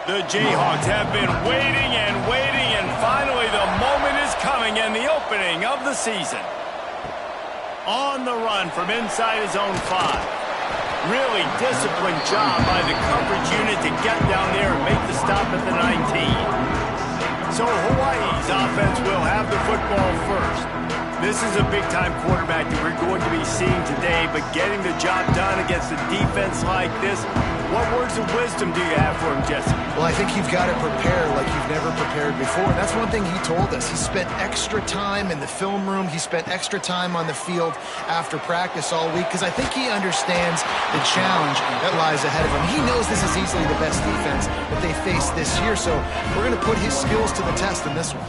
The Jayhawks have been waiting and finally the moment is coming and the opening of the season. On the run from inside his own 5. Really disciplined job by the coverage unit to get down there and make the stop at the 19. So Hawaii's offense will have the football first. This is a big-time quarterback that we're going to be seeing today, but getting the job done against a defense like this, what words of wisdom do you have for him, Jesse? Well, I think you've got to prepare like you've never prepared before. And that's one thing he told us. He spent extra time in the film room. He spent extra time on the field after practice all week because I think he understands the challenge that lies ahead of him. He knows this is easily the best defense that they face this year, so we're going to put his skills to the test in this one.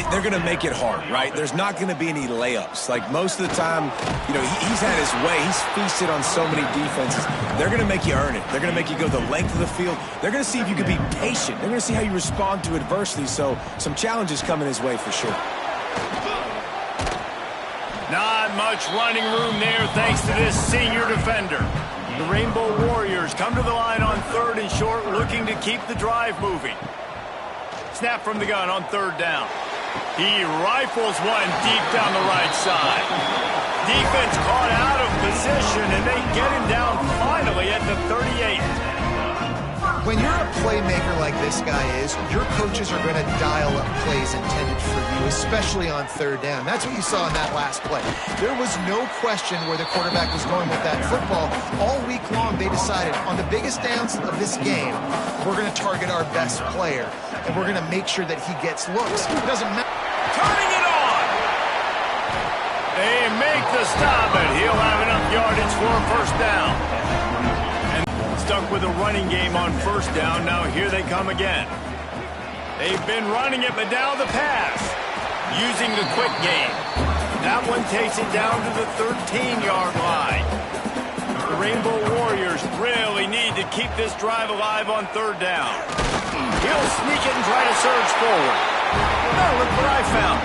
They're going to make it hard, right? There's not going to be any layups. Like most of the time, you know, he's had his way. He's feasted on so many defenses. They're going to make you earn it. They're going to make you go the length of the field. They're going to see if you can be patient. They're going to see how you respond to adversity. So some challenges coming his way for sure. Not much running room there thanks to this senior defender. The Rainbow Warriors come to the line on 3rd and short, looking to keep the drive moving. Snap from the gun on 3rd down. He rifles one deep down the right side. Defense caught out of position, and they get him down finally at the 38. When you're a playmaker like this guy is, your coaches are going to dial up plays intended for you, especially on 3rd down. That's what you saw in that last play. There was no question where the quarterback was going with that football. All week long, they decided on the biggest downs of this game, we're going to target our best player, and we're going to make sure that he gets looks. It doesn't matter. Turning it on! They make the stop, but he'll have enough yardage for a 1st down. Stuck with a running game on 1st down. Now here they come again. They've been running it, but now the pass. Using the quick game. That one takes it down to the 13-yard line. The Rainbow Warriors really need to keep this drive alive on 3rd down. He'll sneak it and try to surge forward. Now look what I found.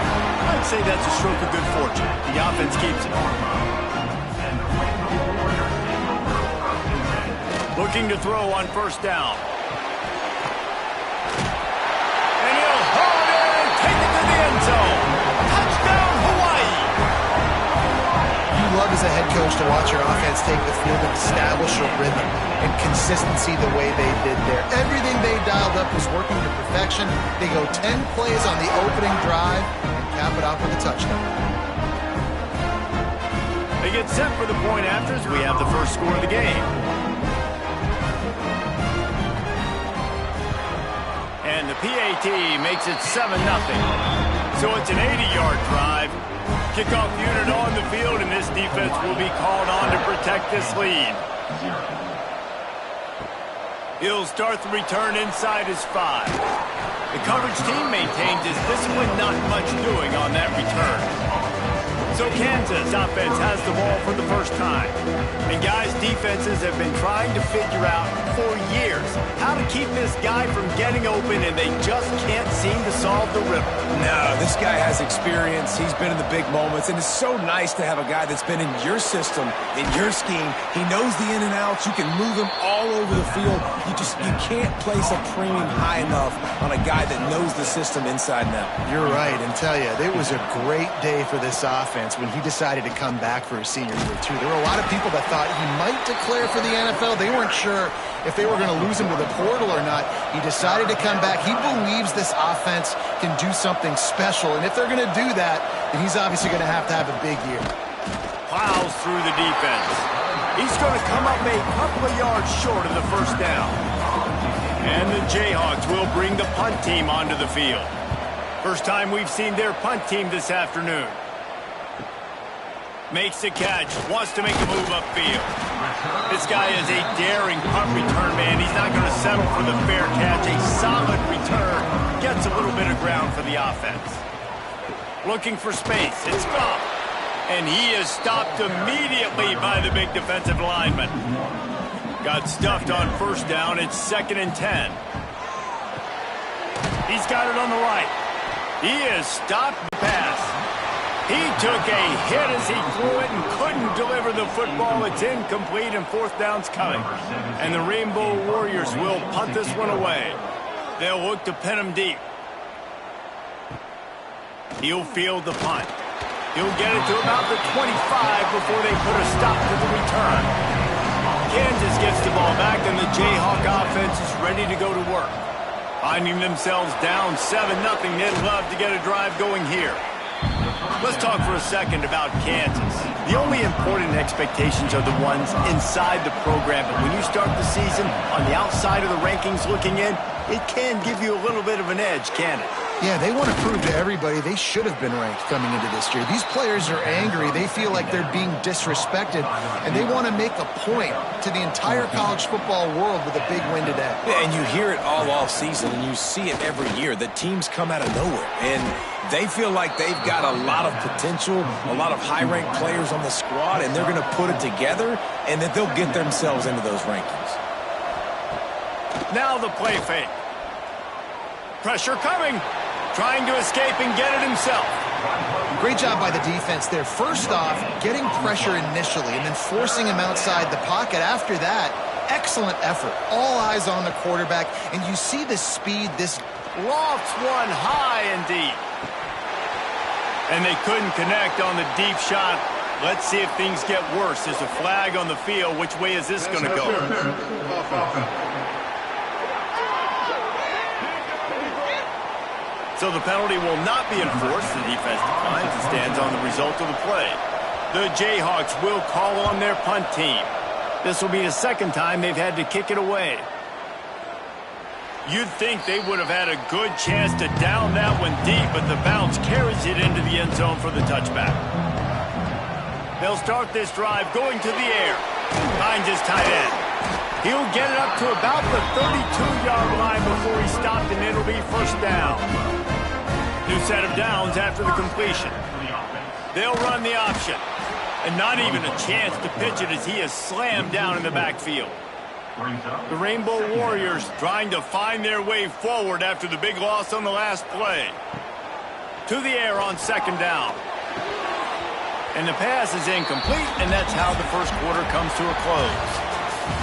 I'd say that's a stroke of good fortune. The offense keeps it. Looking to throw on 1st down. And he'll hold it and take it to the end zone. Touchdown, Hawaii! You love as a head coach to watch your offense take the field and establish a rhythm and consistency the way they did there. Everything they dialed up was working to perfection. They go 10 plays on the opening drive and cap it off with a touchdown. They get set for the point after as we have the first score of the game. And the PAT makes it 7-0. So it's an 80-yard drive. Kickoff unit on the field, and this defense will be called on to protect this lead. He'll start the return inside his 5. The coverage team maintains his discipline, not much doing on that return. So Kansas offense has the ball for the first time. And guys, defenses have been trying to figure out for years how to keep this guy from getting open, and they just can't seem to solve the riddle. No, this guy has experience. He's been in the big moments, and it's so nice to have a guy that's been in your system, in your scheme. He knows the in and outs. You can move him all over the field. You can't place a premium high enough on a guy that knows the system inside and out. You're right, and tell you, it was a great day for this offense when he decided to come back for his senior year, too. There were a lot of people that thought he might declare for the NFL. They weren't sure if they were going to lose him to the portal or not. He decided to come back. He believes this offense can do something special, and if they're going to do that, then he's obviously going to have a big year. Plows through the defense. He's going to come up a couple of yards short of the 1st down. And the Jayhawks will bring the punt team onto the field. First time we've seen their punt team this afternoon. Makes the catch, wants to make a move upfield. This guy is a daring punt return man. He's not going to settle for the fair catch. A solid return gets a little bit of ground for the offense. Looking for space, it's Goff. And he is stopped immediately by the big defensive lineman. Got stuffed on 1st down, it's 2nd and 10. He's got it on the right. He is stopped the pass. He took a hit as he threw it and couldn't deliver the football. It's incomplete and 4th down's coming. And the Rainbow Warriors will punt this one away. They'll look to pin him deep. He'll field the punt. He'll get it to about the 25 before they put a stop to the return. Kansas gets the ball back, and the Jayhawk offense is ready to go to work. Finding themselves down 7-0, they'd love to get a drive going here. Let's talk for a second about Kansas. The only important expectations are the ones inside the program, but when you start the season on the outside of the rankings looking in, it can give you a little bit of an edge, can it? Yeah, they want to prove to everybody they should have been ranked coming into this year. These players are angry. They feel like they're being disrespected, and they want to make a point to the entire college football world with a big win today. Yeah, and you hear it all off season, and you see it every year. The teams come out of nowhere, and they feel like they've got a lot of potential, a lot of high-ranked players on the squad, and they're going to put it together, and that they'll get themselves into those rankings. Now the play fake. Pressure coming. Trying to escape and get it himself. Great job by the defense there. First off, getting pressure initially and then forcing him outside the pocket. After that, excellent effort. All eyes on the quarterback, and you see the speed. This lofts one high and deep. And they couldn't connect on the deep shot. Let's see if things get worse. There's a flag on the field. Which way is this going to go? So the penalty will not be enforced. The defense declines and stands on the result of the play. The Jayhawks will call on their punt team. This will be the second time they've had to kick it away. You'd think they would have had a good chance to down that one deep, but the bounce carries it into the end zone for the touchback. They'll start this drive going to the air. Finds his tight end. He'll get it up to about the 32-yard line before he's stopped, and it'll be first down. New set of downs after the completion. They'll run the option. And not even a chance to pitch it as he is slammed down in the backfield. The Rainbow Warriors trying to find their way forward after the big loss on the last play. To the air on second down. And the pass is incomplete, and that's how the first quarter comes to a close.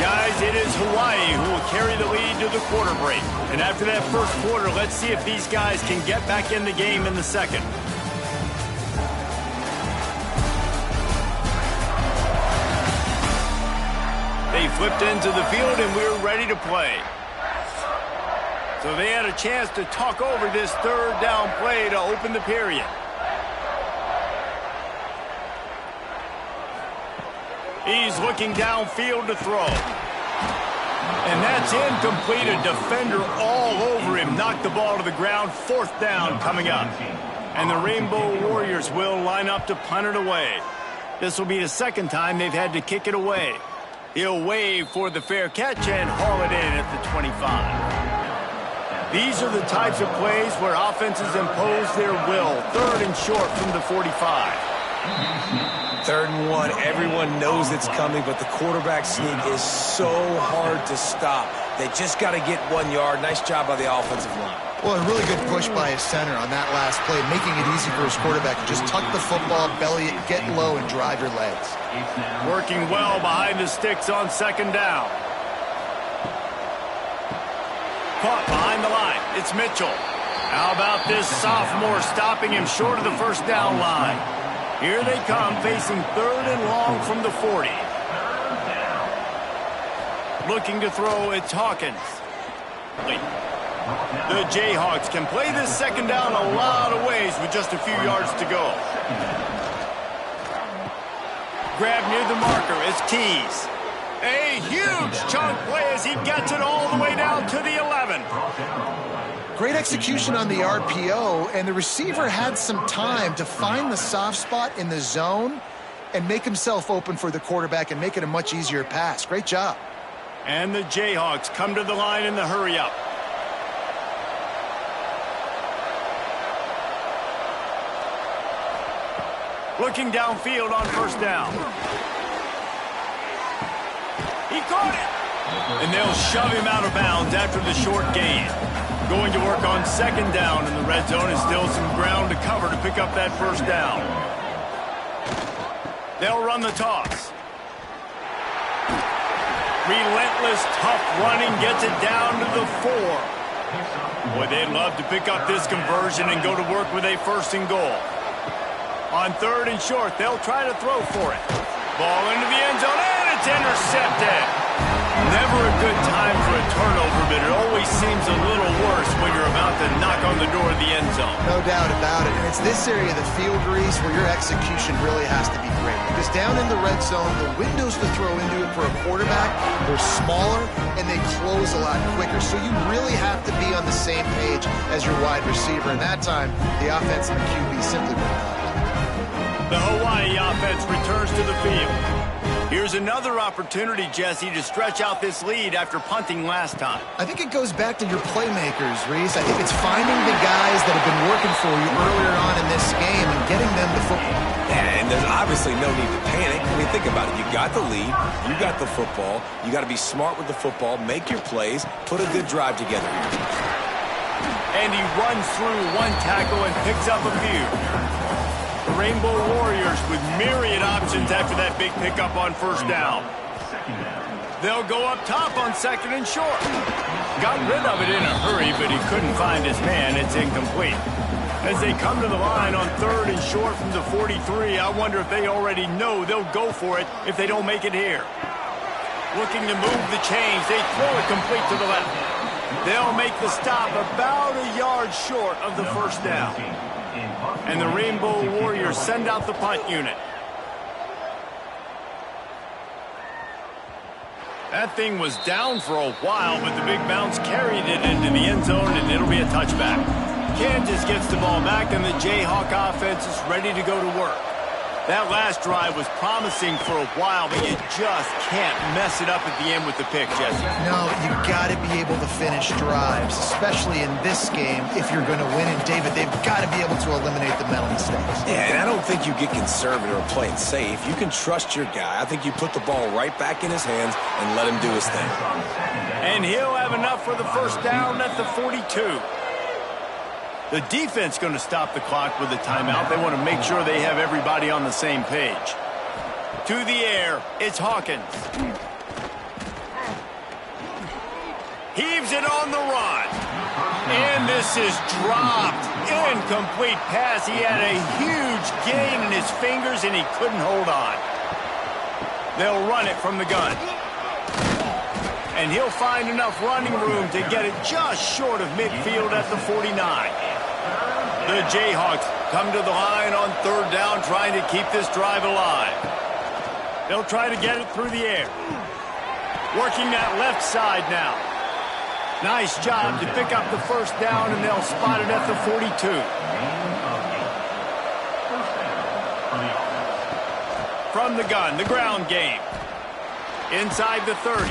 Guys, it is Hawaii who will carry the lead to the quarter break. And after that first quarter, let's see if these guys can get back in the game in the second. They flipped into the field, and we're ready to play. So they had a chance to talk over this third down play to open the period. He's looking downfield to throw. And that's incomplete. A defender all over him. Knocked the ball to the ground. Fourth down coming up. And the Rainbow Warriors will line up to punt it away. This will be the second time they've had to kick it away. He'll wave for the fair catch and haul it in at the 25. These are the types of plays where offenses impose their will. Third and short from the 45. 3rd and 1, everyone knows it's coming, but the quarterback sneak is so hard to stop. They just got to get 1 yard. Nice job by the offensive line. Well, a really good push by his center on that last play, making it easy for his quarterback to just tuck the football, belly it, get low, and drive your legs. Working well behind the sticks on second down. Caught behind the line. It's Mitchell. How about this sophomore stopping him short of the first down line? Here they come, facing 3rd and long from the 40. Looking to throw, it's Hawkins. The Jayhawks can play this second down a lot of ways with just a few yards to go. Grab near the marker, it's Keys. A huge chunk play as he gets it all the way down to the 11. Great execution on the RPO, and the receiver had some time to find the soft spot in the zone and make himself open for the quarterback and make it a much easier pass. Great job. And the Jayhawks come to the line in the hurry-up. Looking downfield on first down. He caught it! And they'll shove him out of bounds after the short gain. Going to work on second down in the red zone, and still some ground to cover to pick up that first down. They'll run the toss. Relentless, tough running gets it down to the 4. Boy, they'd love to pick up this conversion and go to work with a first and goal. On third and short, they'll try to throw for it. Ball into the end zone, and it's intercepted. Never a good time for a turnover, but it always seems a little worse when you're about to knock on the door of the end zone. No doubt about it. And it's this area of the field, Reese, where your execution really has to be great. Because down in the red zone, the windows to throw into it for a quarterback, they're smaller, and they close a lot quicker. So you really have to be on the same page as your wide receiver. And that time, the offense and the QB simply were not. The Hawaii offense returns to the field. Here's another opportunity, Jesse, to stretch out this lead after punting last time. I think it goes back to your playmakers, Reese. I think it's finding the guys that have been working for you earlier on in this game and getting them the football. Yeah, and there's obviously no need to panic. I mean, think about it. You got the lead. You got the football. You got to be smart with the football. Make your plays. Put a good drive together here. And he runs through one tackle and picks up a few. The Rainbow Warriors with myriad options after that big pickup on first down. They'll go up top on second and short. Got rid of it in a hurry, but he couldn't find his man. It's incomplete. As they come to the line on third and short from the 43, I wonder if they already know they'll go for it if they don't make it here. Looking to move the chains. They throw it complete to the left. They'll make the stop about a yard short of the first down. And the Rainbow Warriors send out the punt unit. That thing was down for a while, but the big bounce carried it into the end zone, and it'll be a touchback. Kansas gets the ball back, and the Jayhawk offense is ready to go to work. That last drive was promising for a while, but you just can't mess it up at the end with the pick, Jesse. No, you got to be able to finish drives, especially in this game if you're going to win. And, David, they've got to be able to eliminate the mental mistakes. Yeah, and I don't think you get conservative or play it safe. You can trust your guy. I think you put the ball right back in his hands and let him do his thing. And he'll have enough for the first down at the 42. The defense going to stop the clock with a timeout. They want to make sure they have everybody on the same page. To the air, it's Hawkins. Heaves it on the run. And this is dropped. Incomplete pass. He had a huge gain in his fingers, and he couldn't hold on. They'll run it from the gun. And he'll find enough running room to get it just short of midfield at the 49. The Jayhawks come to the line on third down, trying to keep this drive alive. They'll try to get it through the air. Working that left side now. Nice job to pick up the first down, and they'll spot it at the 42. From the gun, the ground game. Inside the 30.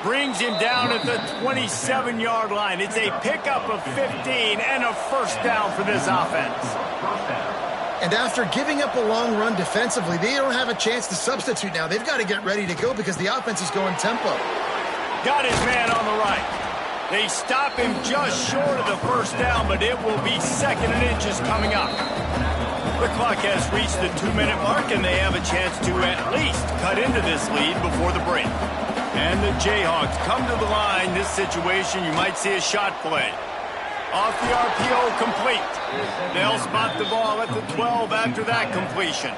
Brings him down at the 27-yard line. It's a pickup of 15 and a first down for this offense. And after giving up a long run defensively, they don't have a chance to substitute now. They've got to get ready to go because the offense is going tempo. Got his man on the right. They stop him just short of the first down, but it will be second and inches coming up. The clock has reached the 2-minute mark, and they have a chance to at least cut into this lead before the break. And the Jayhawks come to the line. This situation, you might see a shot play. Off the RPO, complete. They'll spot the ball at the 12 after that completion.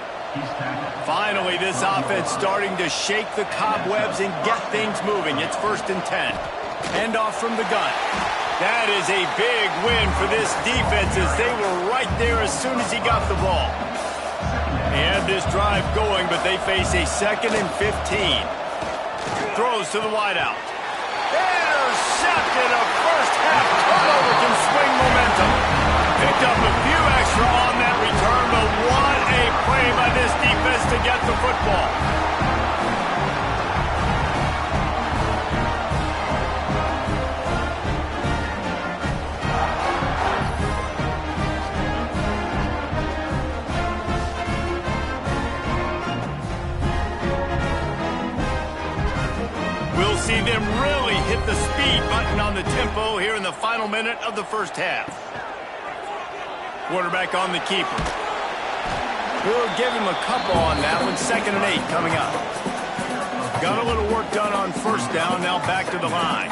Finally, this offense starting to shake the cobwebs and get things moving. It's 1st and 10. Hand off from the gun. That is a big win for this defense as they were right there as soon as he got the ball. They had this drive going, but they face a 2nd and 15. Throws to the wideout. Intercepted. A first-half turnover can swing momentum. Picked up a few extra on that return, but what a play by this defense to get the football. We'll see them really hit the speed button on the tempo here in the final minute of the first half. Quarterback on the keeper. We'll give him a couple on that one. 2nd and 8 coming up. Got a little work done on first down. Now back to the line.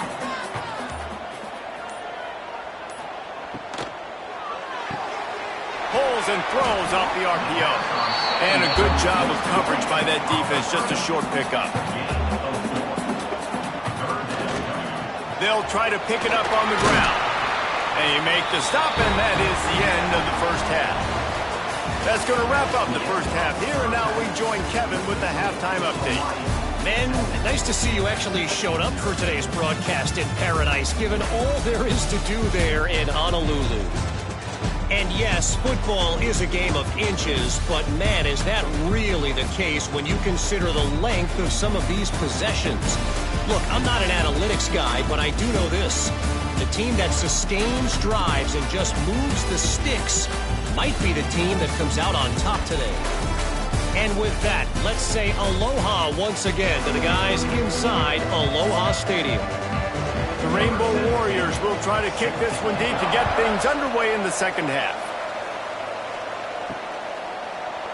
scrambles and throws off the RPO. And a good job of coverage by that defense, just a short pickup. They'll try to pick it up on the ground. And you make the stop, and that is the end of the first half. That's going to wrap up the first half here, and now we join Kevin with the halftime update. Men, nice to see you actually showed up for today's broadcast in paradise, given all there is to do there in Honolulu. And yes, football is a game of inches, but man, is that really the case when you consider the length of some of these possessions. Look, I'm not an analytics guy, but I do know this. The team that sustains drives and just moves the sticks might be the team that comes out on top today. And with that, let's say aloha once again to the guys inside Aloha Stadium. The Rainbow Warriors will try to kick this one deep to get things underway in the second half.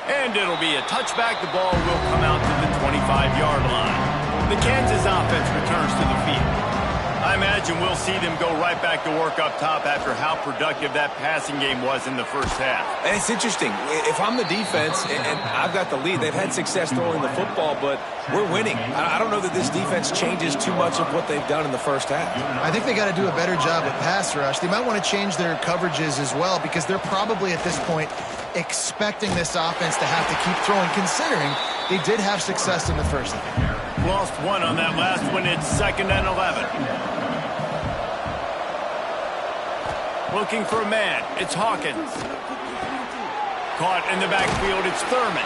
And it'll be a touchback. The ball will come out to the 25-yard line. The Kansas offense returns to the field. I imagine we'll see them go right back to work up top after how productive that passing game was in the first half. And it's interesting. If I'm the defense and I've got the lead, they've had success throwing the football, but we're winning. I don't know that this defense changes too much of what they've done in the first half. I think they got to do a better job at pass rush. They might want to change their coverages as well, because they're probably at this point expecting this offense to have to keep throwing, considering they did have success in the first half. Lost one on that last one. It's 2nd and 11. Looking for a man. It's Hawkins. Caught in the backfield. It's Thurman.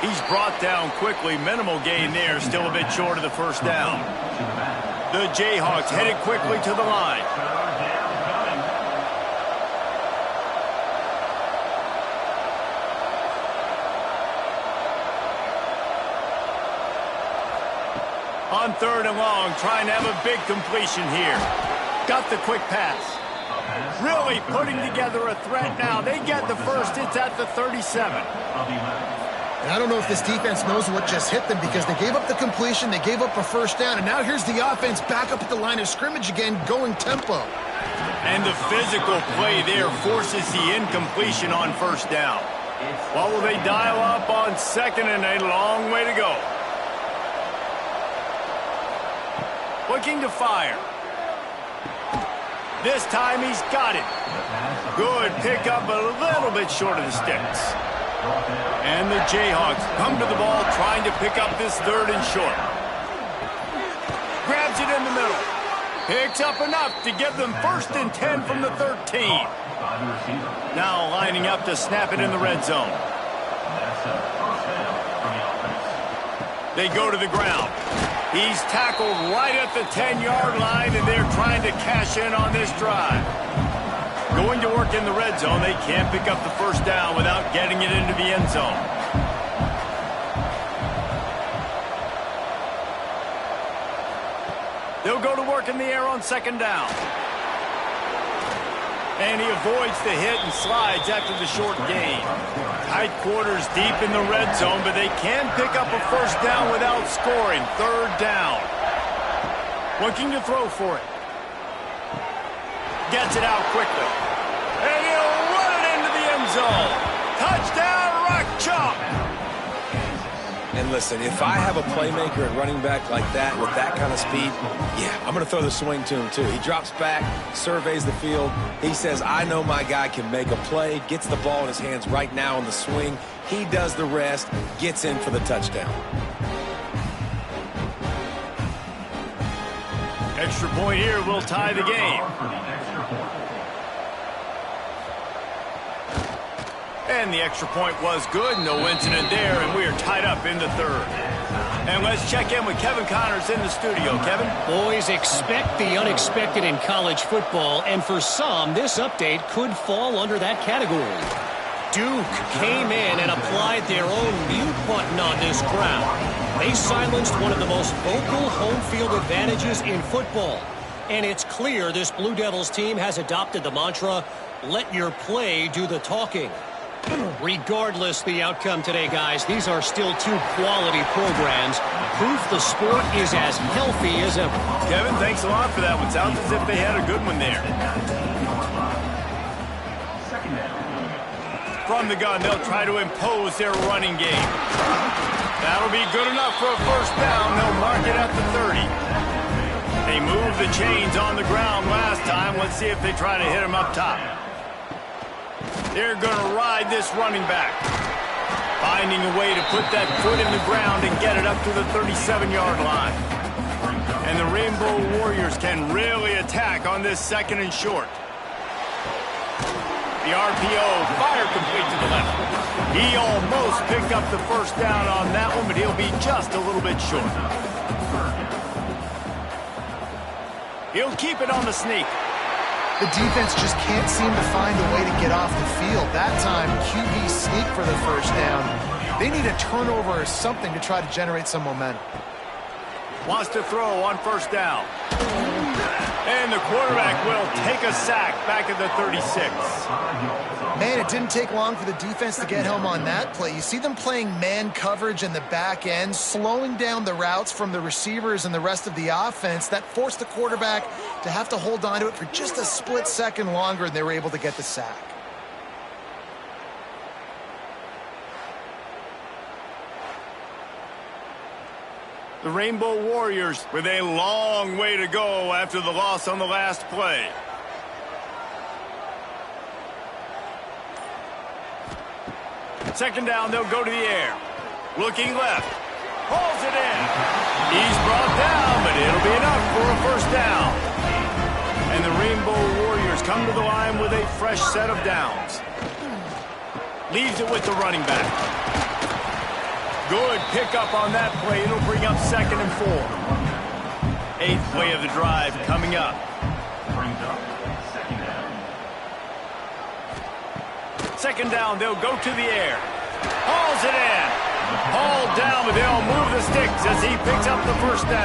He's brought down quickly. Minimal gain there. Still a bit short of the first down. The Jayhawks headed quickly to the line. On 3rd and long, trying to have a big completion here. Got the quick pass. Really putting together a threat now. They get the first. It's at the 37. And I don't know if this defense knows what just hit them, because they gave up the completion, they gave up a first down, and now here's the offense back up at the line of scrimmage again, going tempo. And the physical play there forces the incompletion on first down. What will they dial up on 2nd and a long way to go? Looking to fire. This time he's got it. Good pickup, but a little bit short of the sticks. And the Jayhawks come to the ball, trying to pick up this 3rd and short. Grabs it in the middle. Picks up enough to give them 1st and 10 from the 13. Now lining up to snap it in the red zone. They go to the ground. He's tackled right at the 10-yard line, and they're trying to cash in on this drive. Going to work in the red zone. They can't pick up the first down without getting it into the end zone. They'll go to work in the air on 2nd down. And he avoids the hit and slides after the short gain. Tight quarters deep in the red zone, but they can pick up a first down without scoring. 3rd down. Looking to throw for it. Gets it out quickly. And he'll run it into the end zone. Touchdown, Rock Chalk. And listen, if I have a playmaker at running back like that with that kind of speed, yeah, I'm going to throw the swing to him too. He drops back, surveys the field. He says, I know my guy can make a play, gets the ball in his hands right now on the swing. He does the rest, gets in for the touchdown. Extra point here will tie the game. And the extra point was good. No incident there, and we are tied up in the 3rd. And let's check in with Kevin Connors in the studio. Kevin? Boys, expect the unexpected in college football, and for some, this update could fall under that category. Duke came in and applied their own mute button on this crowd. They silenced one of the most vocal home field advantages in football. And it's clear this Blue Devils team has adopted the mantra, let your play do the talking. Regardless the outcome today, guys, these are still 2 quality programs. Proof the sport is as healthy as ever. Kevin, thanks a lot for that one. Sounds as if they had a good one there. From the gun, they'll try to impose their running game. That'll be good enough for a first down. They'll mark it at the 30. They moved the chains on the ground last time. Let's see if they try to hit him up top. They're going to ride this running back. Finding a way to put that foot in the ground and get it up to the 37-yard line. And the Rainbow Warriors can really attack on this second and short. The RPO, fire complete to the left. He almost picked up the first down on that one, but he'll be just a little bit short. He'll keep it on the sneak. The defense just can't seem to find a way to get off the field. That time, QB sneak for the first down. They need a turnover or something to try to generate some momentum. Wants to throw on first down. And the quarterback will take a sack back at the 36. Man, it didn't take long for the defense to get home on that play. You see them playing man coverage in the back end, slowing down the routes from the receivers and the rest of the offense. That forced the quarterback to have to hold on to it for just a split second longer, and they were able to get the sack. The Rainbow Warriors with a long way to go after the loss on the last play. Second down, they'll go to the air. Looking left. Hauls it in. He's brought down, but it'll be enough for a first down. And the Rainbow Warriors come to the line with a fresh set of downs. Leaves it with the running back. Good pickup on that play. It'll bring up 2nd and 4. 8th play of the drive coming up. Second down, they'll go to the air. Hauls it in. Hauled down, but they'll move the sticks as he picks up the first down.